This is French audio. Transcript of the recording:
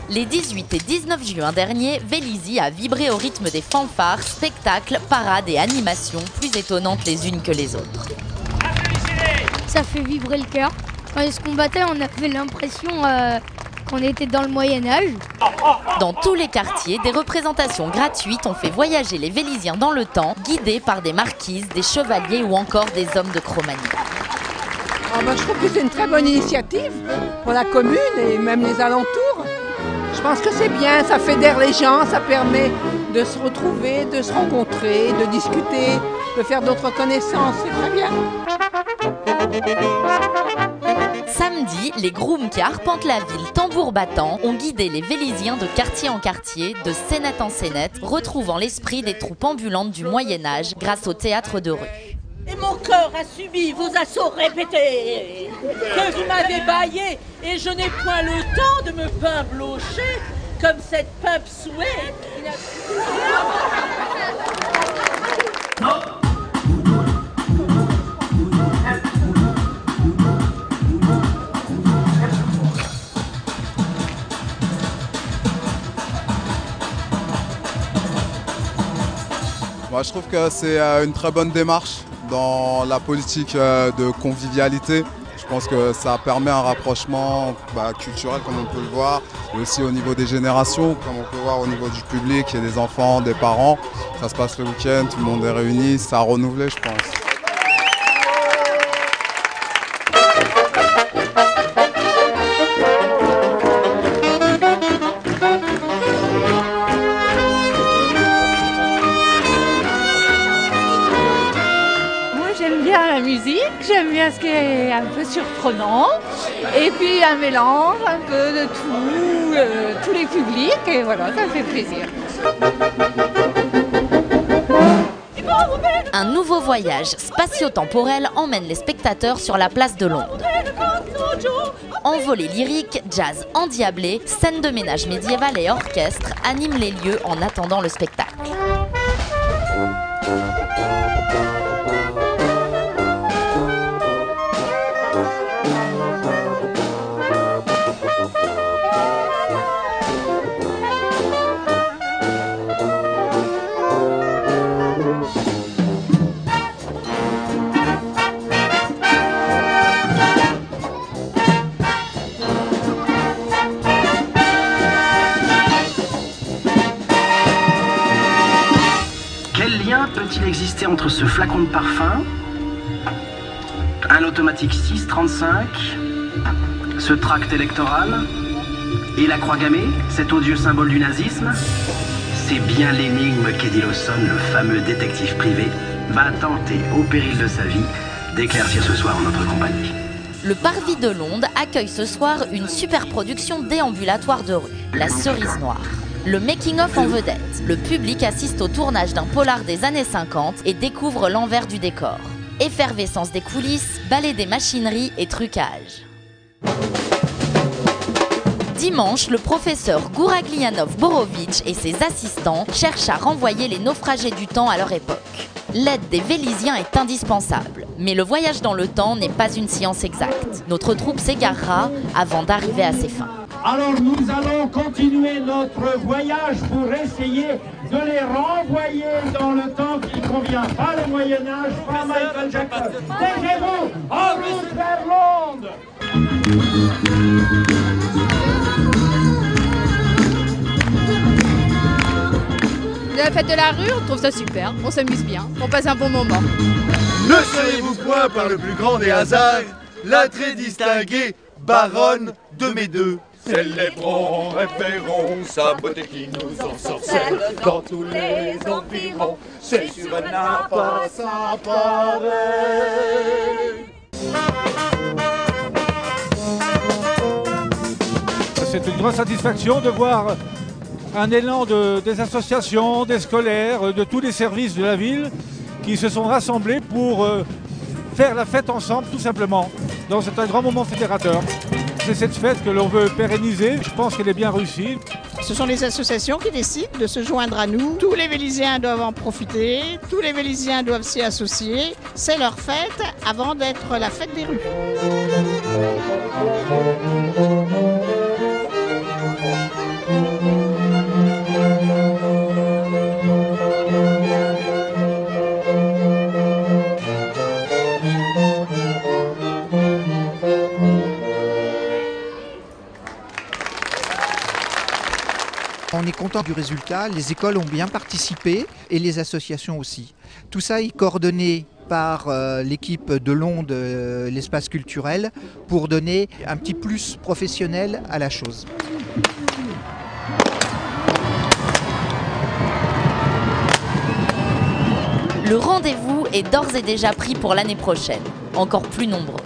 Les 18 et 19 juin dernier, Vélizy a vibré au rythme des fanfares, spectacles, parades et animations plus étonnantes les unes que les autres. Ça fait vibrer le cœur. Quand ils se combattaient, on avait l'impression qu'on était dans le Moyen-Âge. Dans tous les quartiers, des représentations gratuites ont fait voyager les Véliziens dans le temps, guidés par des marquises, des chevaliers ou encore des hommes de Cro-Magnon. Je trouve que c'est une très bonne initiative pour la commune et même les alentours. Je pense que c'est bien, ça fédère les gens, ça permet de se retrouver, de se rencontrer, de discuter, de faire d'autres connaissances, c'est très bien. Samedi, les grooms qui arpentent la ville tambour battant ont guidé les Véliziens de quartier en quartier, de scénette en scénette, retrouvant l'esprit des troupes ambulantes du Moyen-Âge grâce au théâtre de rue. Et mon cœur a subi vos assauts répétés, que vous m'avez baillé, et je n'ai point le temps de me pimblocher comme cette peuple souhait. Moi, je trouve que c'est une très bonne démarche dans la politique de convivialité. Je pense que ça permet un rapprochement culturel comme on peut le voir, et aussi au niveau des générations, comme on peut voir au niveau du public et des enfants, des parents. Ça se passe le week-end, tout le monde est réuni, ça a renouvelé je pense. J'aime bien la musique, j'aime bien ce qui est un peu surprenant et puis un mélange un peu de tout, tous les publics et voilà, ça fait plaisir. Un nouveau voyage spatio-temporel emmène les spectateurs sur la place de Londres. Envolées lyriques, jazz endiablé, scènes de ménage médiéval et orchestre animent les lieux en attendant le spectacle. Quel lien peut-il exister entre ce flacon de parfum, un automatique 635, ce tract électoral et la croix gammée, cet odieux symbole du nazisme? C'est bien l'énigme qu'Eddie Lawson, le fameux détective privé, va tenter, au péril de sa vie, d'éclaircir ce soir en notre compagnie. Le Parvis de Londres accueille ce soir une super production déambulatoire de rue, La Cerise Noire. Le making-of en vedette. Le public assiste au tournage d'un polar des années 50 et découvre l'envers du décor. Effervescence des coulisses, ballet des machineries et trucage. Dimanche, le professeur Gouraglianov-Borovitch et ses assistants cherchent à renvoyer les naufragés du temps à leur époque. L'aide des Véliziens est indispensable, mais le voyage dans le temps n'est pas une science exacte. Notre troupe s'égarera avant d'arriver à ses fins. Alors nous allons continuer notre voyage pour essayer de les renvoyer dans le temps qui convient. Pas le Moyen-Âge, pas Michael Jackson. Dégagez-vous, en route vers Londres. La fête de la rue, on trouve ça super, on s'amuse bien, on passe un bon moment. Ne seriez-vous point par le plus grand des hasards la très distinguée baronne de Médeux? Célébrons, référons sa beauté qui nous ensorcelle dans tous les environs. C'est sur un appât sans pareil. C'est une grande satisfaction de voir un élan des associations, des scolaires, de tous les services de la ville qui se sont rassemblés pour faire la fête ensemble tout simplement. Donc c'est un grand moment fédérateur. C'est cette fête que l'on veut pérenniser, je pense qu'elle est bien réussie. Ce sont les associations qui décident de se joindre à nous. Tous les Véliziens doivent en profiter, tous les Véliziens doivent s'y associer. C'est leur fête avant d'être la fête des rues. On est content du résultat, les écoles ont bien participé et les associations aussi. Tout ça est coordonné par l'équipe de l'Onde, l'espace culturel, pour donner un petit plus professionnel à la chose. Le rendez-vous est d'ores et déjà pris pour l'année prochaine, encore plus nombreux.